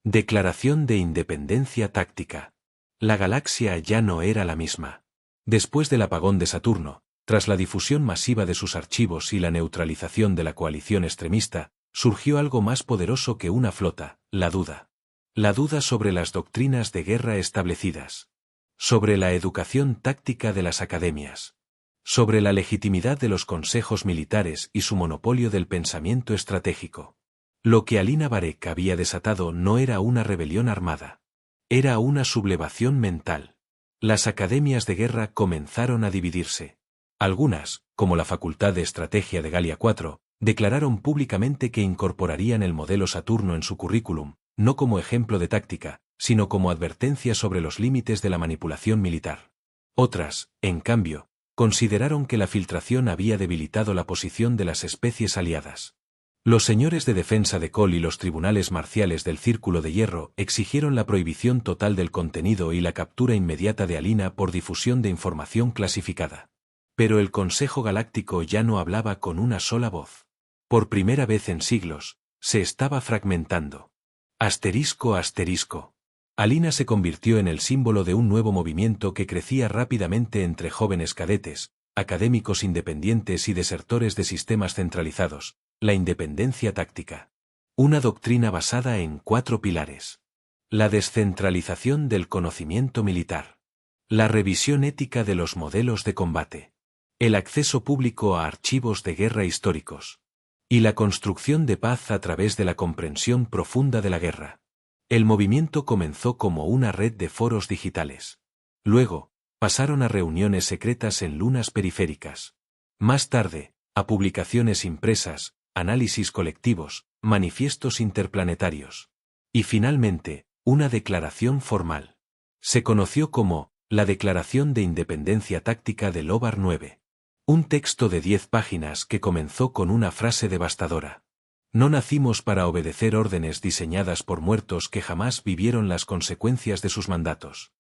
Declaración de independencia táctica. La galaxia ya no era la misma. Después del apagón de Saturno, tras la difusión masiva de sus archivos y la neutralización de la coalición extremista, surgió algo más poderoso que una flota, la duda. La duda sobre las doctrinas de guerra establecidas. Sobre la educación táctica de las academias. Sobre la legitimidad de los consejos militares y su monopolio del pensamiento estratégico. Lo que Alina Varek había desatado no era una rebelión armada. Era una sublevación mental. Las academias de guerra comenzaron a dividirse. Algunas, como la Facultad de Estrategia de Galia 4, declararon públicamente que incorporarían el modelo Saturno en su currículum, no como ejemplo de táctica, sino como advertencia sobre los límites de la manipulación militar. Otras, en cambio, consideraron que la filtración había debilitado la posición de las especies aliadas. Los señores de defensa de Kol y los tribunales marciales del Círculo de Hierro exigieron la prohibición total del contenido y la captura inmediata de Alina por difusión de información clasificada. Pero el Consejo Galáctico ya no hablaba con una sola voz. Por primera vez en siglos, se estaba fragmentando. Asterisco asterisco. Alina se convirtió en el símbolo de un nuevo movimiento que crecía rápidamente entre jóvenes cadetes, académicos independientes y desertores de sistemas centralizados, la independencia táctica. Una doctrina basada en 4 pilares. La descentralización del conocimiento militar. La revisión ética de los modelos de combate. El acceso público a archivos de guerra históricos. Y la construcción de paz a través de la comprensión profunda de la guerra. El movimiento comenzó como una red de foros digitales. Luego, pasaron a reuniones secretas en lunas periféricas. Más tarde, a publicaciones impresas, análisis colectivos, manifiestos interplanetarios. Y finalmente, una declaración formal. Se conoció como la Declaración de Independencia Táctica de Lobar 9. Un texto de 10 páginas que comenzó con una frase devastadora. No nacimos para obedecer órdenes diseñadas por muertos que jamás vivieron las consecuencias de sus mandatos.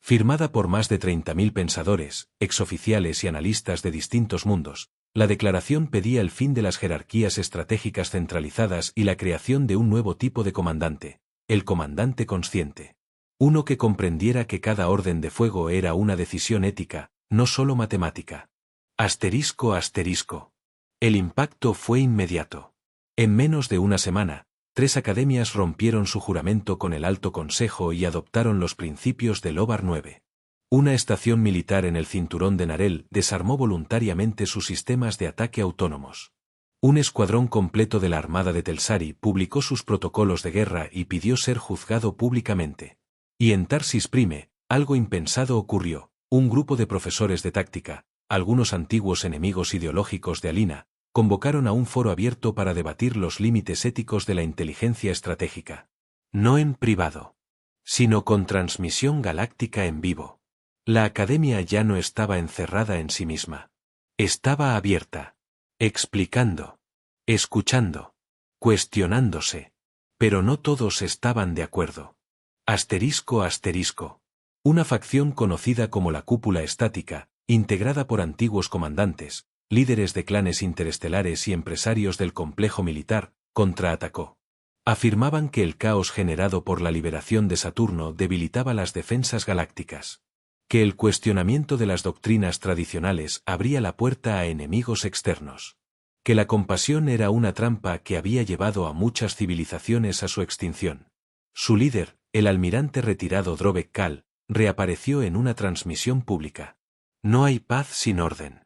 Firmada por más de 30.000 pensadores, exoficiales y analistas de distintos mundos, la declaración pedía el fin de las jerarquías estratégicas centralizadas y la creación de un nuevo tipo de comandante, el comandante consciente. Uno que comprendiera que cada orden de fuego era una decisión ética, no solo matemática. Asterisco asterisco. El impacto fue inmediato. En menos de una semana, 3 academias rompieron su juramento con el Alto Consejo y adoptaron los principios de Lobar 9. Una estación militar en el cinturón de Narel desarmó voluntariamente sus sistemas de ataque autónomos. Un escuadrón completo de la Armada de Telsari publicó sus protocolos de guerra y pidió ser juzgado públicamente. Y en Tarsis Prime, algo impensado ocurrió. Un grupo de profesores de táctica, algunos antiguos enemigos ideológicos de Alina, convocaron a un foro abierto para debatir los límites éticos de la inteligencia estratégica. No en privado, sino con transmisión galáctica en vivo. La academia ya no estaba encerrada en sí misma. Estaba abierta, explicando, escuchando, cuestionándose. Pero no todos estaban de acuerdo. Asterisco asterisco. Una facción conocida como la Cúpula Estática, integrada por antiguos comandantes, líderes de clanes interestelares y empresarios del complejo militar, contraatacó. Afirmaban que el caos generado por la liberación de Saturno debilitaba las defensas galácticas. Que el cuestionamiento de las doctrinas tradicionales abría la puerta a enemigos externos. Que la compasión era una trampa que había llevado a muchas civilizaciones a su extinción. Su líder, el almirante retirado Drobek Kal, reapareció en una transmisión pública. No hay paz sin orden.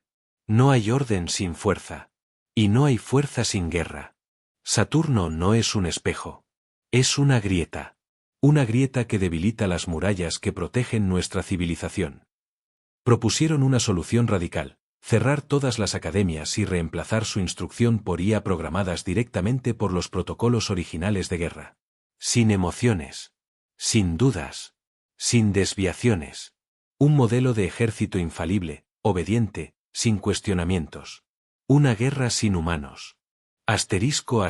No hay orden sin fuerza. Y no hay fuerza sin guerra. Saturno no es un espejo. Es una grieta. Una grieta que debilita las murallas que protegen nuestra civilización. Propusieron una solución radical, cerrar todas las academias y reemplazar su instrucción por IA programadas directamente por los protocolos originales de guerra. Sin emociones. Sin dudas. Sin desviaciones. Un modelo de ejército infalible, obediente, sin cuestionamientos. Una guerra sin humanos. Asterisco.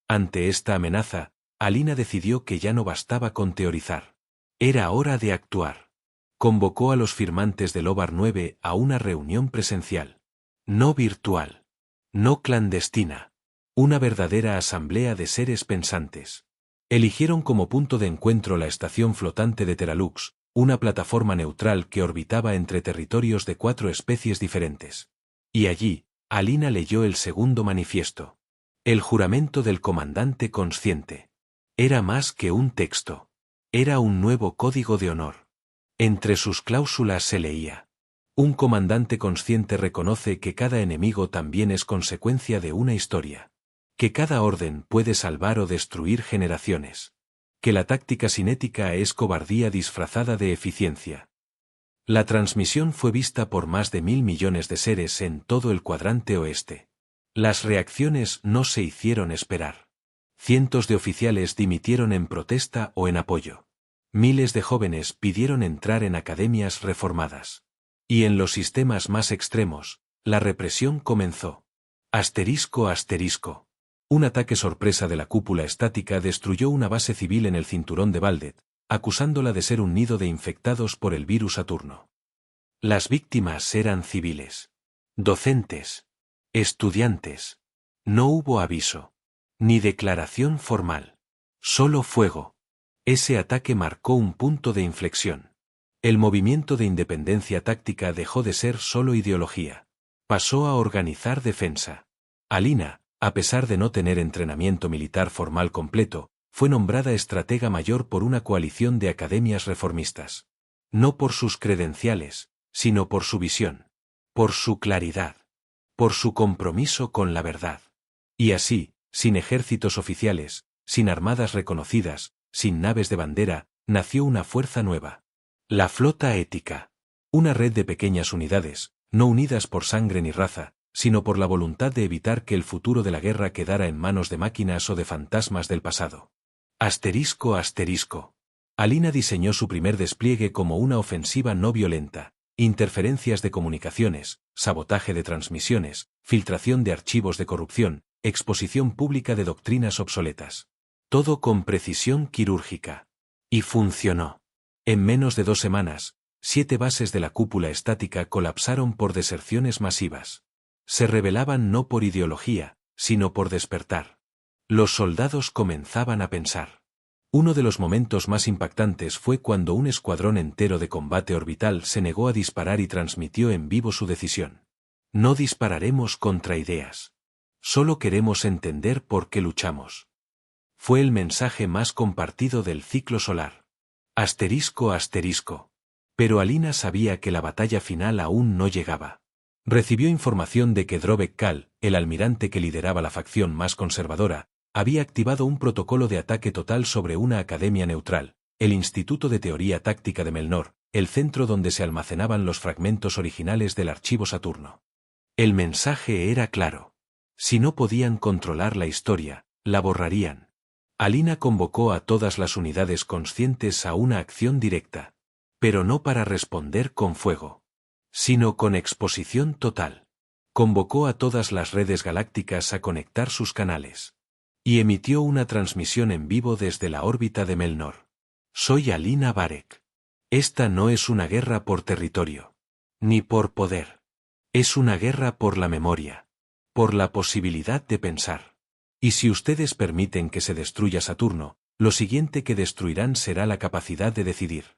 Ante esta amenaza, Alina decidió que ya no bastaba con teorizar. Era hora de actuar. Convocó a los firmantes del OVAR 9 a una reunión presencial. No virtual. No clandestina. Una verdadera asamblea de seres pensantes. Eligieron como punto de encuentro la estación flotante de Teralux, una plataforma neutral que orbitaba entre territorios de 4 especies diferentes. Y allí, Alina leyó el segundo manifiesto. El juramento del comandante consciente. Era más que un texto. Era un nuevo código de honor. Entre sus cláusulas se leía: un comandante consciente reconoce que cada enemigo también es consecuencia de una historia. Que cada orden puede salvar o destruir generaciones. Que la táctica cinética es cobardía disfrazada de eficiencia. La transmisión fue vista por más de 1.000 millones de seres en todo el cuadrante oeste. Las reacciones no se hicieron esperar. Cientos de oficiales dimitieron en protesta o en apoyo. Miles de jóvenes pidieron entrar en academias reformadas. Y en los sistemas más extremos, la represión comenzó. Asterisco. Un ataque sorpresa de la cúpula estática destruyó una base civil en el cinturón de Valdet, acusándola de ser un nido de infectados por el virus Saturno. Las víctimas eran civiles. Docentes. Estudiantes. No hubo aviso. Ni declaración formal. Solo fuego. Ese ataque marcó un punto de inflexión. El movimiento de independencia táctica dejó de ser solo ideología. Pasó a organizar defensa. Alina, a pesar de no tener entrenamiento militar formal completo, fue nombrada estratega mayor por una coalición de academias reformistas. No por sus credenciales, sino por su visión. Por su claridad. Por su compromiso con la verdad. Y así, sin ejércitos oficiales, sin armadas reconocidas, sin naves de bandera, nació una fuerza nueva. La flota ética. Una red de pequeñas unidades, no unidas por sangre ni raza, sino por la voluntad de evitar que el futuro de la guerra quedara en manos de máquinas o de fantasmas del pasado. Asterisco. Alina diseñó su primer despliegue como una ofensiva no violenta, interferencias de comunicaciones, sabotaje de transmisiones, filtración de archivos de corrupción, exposición pública de doctrinas obsoletas. Todo con precisión quirúrgica. Y funcionó. En menos de 2 semanas, 7 bases de la cúpula estática colapsaron por deserciones masivas. Se rebelaban no por ideología, sino por despertar. Los soldados comenzaban a pensar. Uno de los momentos más impactantes fue cuando un escuadrón entero de combate orbital se negó a disparar y transmitió en vivo su decisión. No dispararemos contra ideas. Solo queremos entender por qué luchamos. Fue el mensaje más compartido del ciclo solar. Asterisco. Pero Alina sabía que la batalla final aún no llegaba. Recibió información de que Drobek Kal, el almirante que lideraba la facción más conservadora, había activado un protocolo de ataque total sobre una academia neutral, el Instituto de Teoría Táctica de Melnor, el centro donde se almacenaban los fragmentos originales del archivo Saturno. El mensaje era claro. Si no podían controlar la historia, la borrarían. Alina convocó a todas las unidades conscientes a una acción directa. Pero no para responder con fuego, sino con exposición total. Convocó a todas las redes galácticas a conectar sus canales. Y emitió una transmisión en vivo desde la órbita de Melnor. Soy Alina Varek. Esta no es una guerra por territorio. Ni por poder. Es una guerra por la memoria. Por la posibilidad de pensar. Y si ustedes permiten que se destruya Saturno, lo siguiente que destruirán será la capacidad de decidir.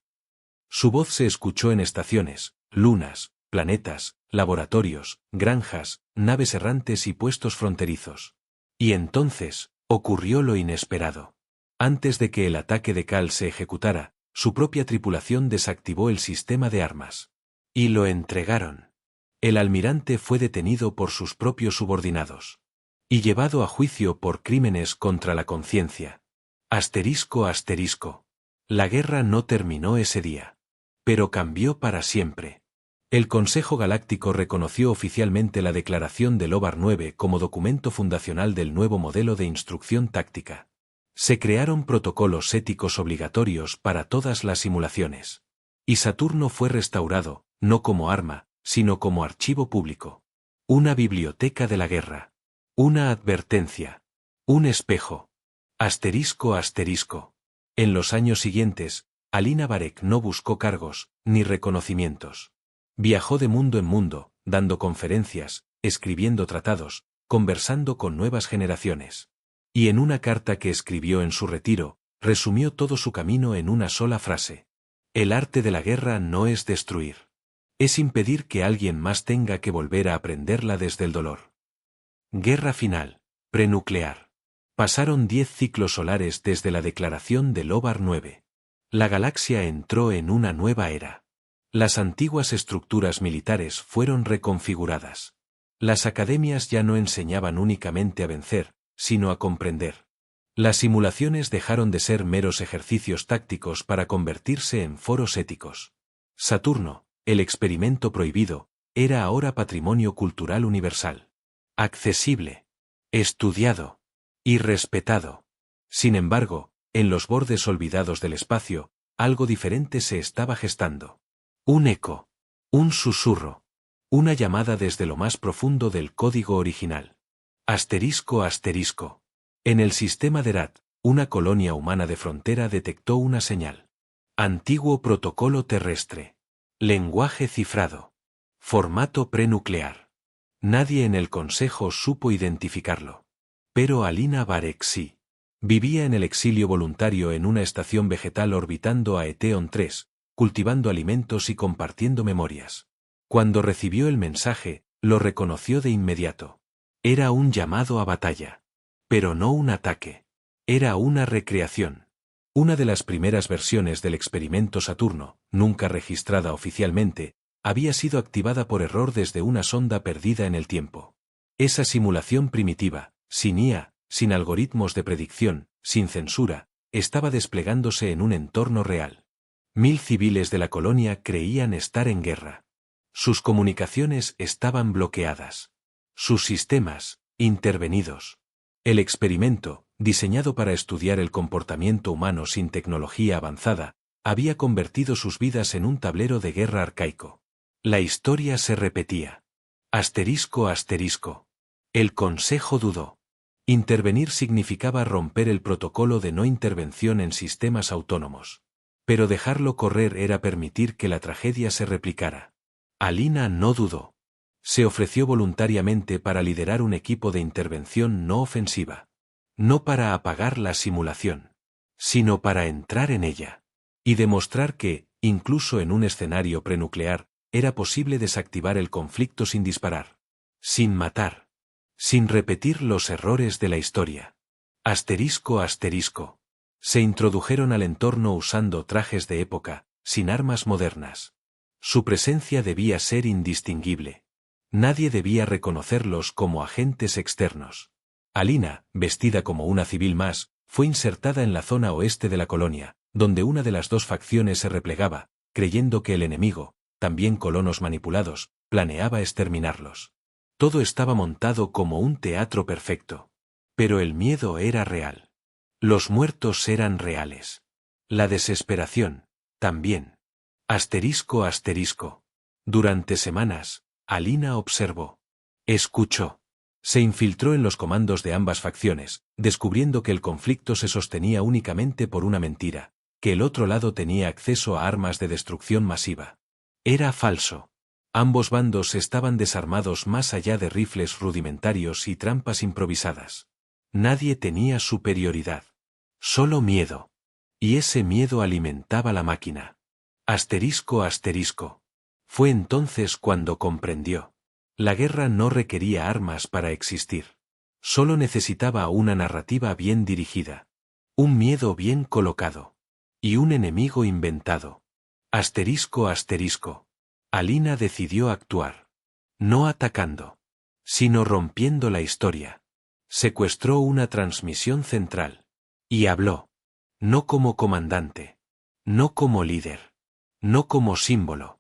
Su voz se escuchó en estaciones, lunas, planetas, laboratorios, granjas, naves errantes y puestos fronterizos. Y entonces, ocurrió lo inesperado. Antes de que el ataque de Kal se ejecutara, su propia tripulación desactivó el sistema de armas. Y lo entregaron. El almirante fue detenido por sus propios subordinados. Y llevado a juicio por crímenes contra la conciencia. Asterisco. La guerra no terminó ese día. Pero cambió para siempre. El Consejo Galáctico reconoció oficialmente la Declaración de Lobar 9 como documento fundacional del nuevo modelo de instrucción táctica. Se crearon protocolos éticos obligatorios para todas las simulaciones. Y Saturno fue restaurado, no como arma, sino como archivo público. Una biblioteca de la guerra. Una advertencia. Un espejo. Asterisco asterisco. En los años siguientes, Alina Varek no buscó cargos, ni reconocimientos. Viajó de mundo en mundo, dando conferencias, escribiendo tratados, conversando con nuevas generaciones. Y en una carta que escribió en su retiro, resumió todo su camino en una sola frase. El arte de la guerra no es destruir. Es impedir que alguien más tenga que volver a aprenderla desde el dolor. Guerra final. Prenuclear. Pasaron 10 ciclos solares desde la declaración de Lobar 9. La galaxia entró en una nueva era. Las antiguas estructuras militares fueron reconfiguradas. Las academias ya no enseñaban únicamente a vencer, sino a comprender. Las simulaciones dejaron de ser meros ejercicios tácticos para convertirse en foros éticos. Saturno, el experimento prohibido, era ahora patrimonio cultural universal. Accesible. Estudiado. Y respetado. Sin embargo, en los bordes olvidados del espacio, algo diferente se estaba gestando. Un eco. Un susurro. Una llamada desde lo más profundo del código original. Asterisco asterisco. En el sistema de Rat, una colonia humana de frontera detectó una señal. Antiguo protocolo terrestre. Lenguaje cifrado. Formato prenuclear. Nadie en el consejo supo identificarlo. Pero Alina Varek sí. Vivía en el exilio voluntario en una estación vegetal orbitando a Eteon 3, cultivando alimentos y compartiendo memorias. Cuando recibió el mensaje, lo reconoció de inmediato. Era un llamado a batalla. Pero no un ataque. Era una recreación. Una de las primeras versiones del experimento Saturno, nunca registrada oficialmente, había sido activada por error desde una sonda perdida en el tiempo. Esa simulación primitiva, sin IA, sin algoritmos de predicción, sin censura, estaba desplegándose en un entorno real. 1000 civiles de la colonia creían estar en guerra. Sus comunicaciones estaban bloqueadas. Sus sistemas, intervenidos. El experimento, diseñado para estudiar el comportamiento humano sin tecnología avanzada, había convertido sus vidas en un tablero de guerra arcaico. La historia se repetía. Asterisco asterisco. El consejo dudó. Intervenir significaba romper el protocolo de no intervención en sistemas autónomos. Pero dejarlo correr era permitir que la tragedia se replicara. Alina no dudó. Se ofreció voluntariamente para liderar un equipo de intervención no ofensiva. No para apagar la simulación, sino para entrar en ella. Y demostrar que, incluso en un escenario prenuclear, era posible desactivar el conflicto sin disparar. Sin matar. Sin repetir los errores de la historia. Asterisco asterisco. Se introdujeron al entorno usando trajes de época, sin armas modernas. Su presencia debía ser indistinguible. Nadie debía reconocerlos como agentes externos. Alina, vestida como una civil más, fue insertada en la zona oeste de la colonia, donde una de las dos facciones se replegaba, creyendo que el enemigo, también colonos manipulados, planeaba exterminarlos. Todo estaba montado como un teatro perfecto. Pero el miedo era real. Los muertos eran reales. La desesperación, también. Asterisco asterisco. Durante semanas, Alina observó. Escuchó. Se infiltró en los comandos de ambas facciones, descubriendo que el conflicto se sostenía únicamente por una mentira, que el otro lado tenía acceso a armas de destrucción masiva. Era falso. Ambos bandos estaban desarmados más allá de rifles rudimentarios y trampas improvisadas. Nadie tenía superioridad. Solo miedo. Y ese miedo alimentaba la máquina. Asterisco asterisco. Fue entonces cuando comprendió. La guerra no requería armas para existir. Solo necesitaba una narrativa bien dirigida. Un miedo bien colocado. Y un enemigo inventado. Asterisco asterisco. Alina decidió actuar. No atacando. Sino rompiendo la historia. Secuestró una transmisión central. Y habló. No como comandante. No como líder. No como símbolo.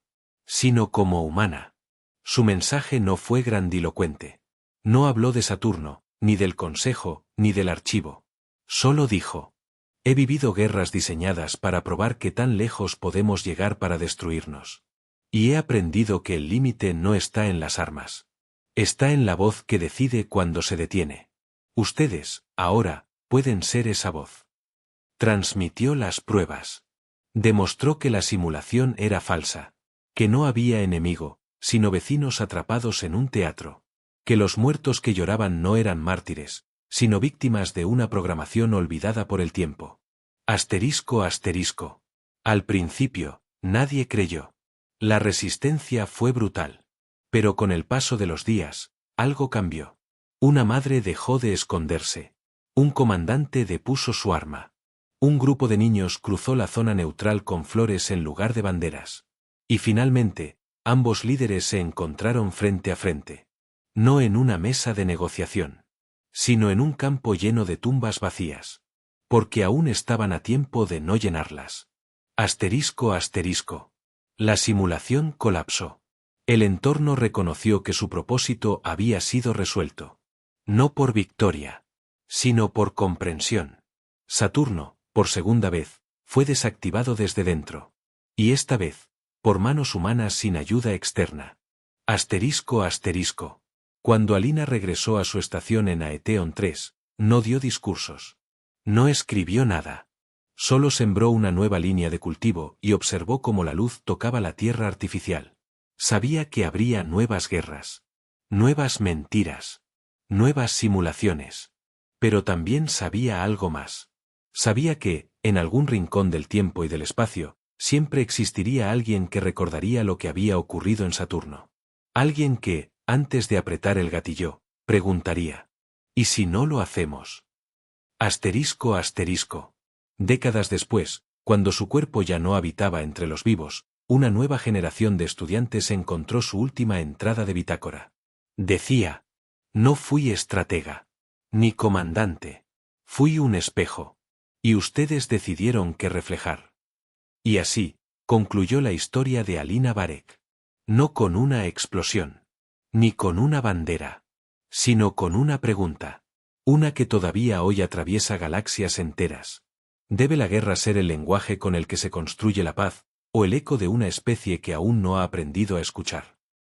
sino como humana. Su mensaje no fue grandilocuente. No habló de Saturno, ni del Consejo, ni del Archivo. Solo dijo: he vivido guerras diseñadas para probar qué tan lejos podemos llegar para destruirnos. Y he aprendido que el límite no está en las armas. Está en la voz que decide cuando se detiene. Ustedes, ahora, pueden ser esa voz. Transmitió las pruebas. Demostró que la simulación era falsa, que no había enemigo, sino vecinos atrapados en un teatro, que los muertos que lloraban no eran mártires, sino víctimas de una programación olvidada por el tiempo. Asterisco asterisco. Al principio, nadie creyó. La resistencia fue brutal. Pero con el paso de los días, algo cambió. Una madre dejó de esconderse. Un comandante depuso su arma. Un grupo de niños cruzó la zona neutral con flores en lugar de banderas. Y finalmente, ambos líderes se encontraron frente a frente. No en una mesa de negociación, sino en un campo lleno de tumbas vacías. Porque aún estaban a tiempo de no llenarlas. Asterisco asterisco. La simulación colapsó. El entorno reconoció que su propósito había sido resuelto. No por victoria, sino por comprensión. Saturno, por segunda vez, fue desactivado desde dentro. Y esta vez, por manos humanas sin ayuda externa. Asterisco asterisco. Cuando Alina regresó a su estación en Aetheon 3, no dio discursos. No escribió nada. Solo sembró una nueva línea de cultivo y observó cómo la luz tocaba la tierra artificial. Sabía que habría nuevas guerras. Nuevas mentiras. Nuevas simulaciones. Pero también sabía algo más. Sabía que, en algún rincón del tiempo y del espacio, siempre existiría alguien que recordaría lo que había ocurrido en Saturno. Alguien que, antes de apretar el gatillo, preguntaría: ¿y si no lo hacemos? Asterisco asterisco. Décadas después, cuando su cuerpo ya no habitaba entre los vivos, una nueva generación de estudiantes encontró su última entrada de bitácora. Decía: no fui estratega, ni comandante. Fui un espejo. Y ustedes decidieron qué reflejar. Y así, concluyó la historia de Alina Varek. No con una explosión. Ni con una bandera. Sino con una pregunta. Una que todavía hoy atraviesa galaxias enteras. ¿Debe la guerra ser el lenguaje con el que se construye la paz, o el eco de una especie que aún no ha aprendido a escuchar?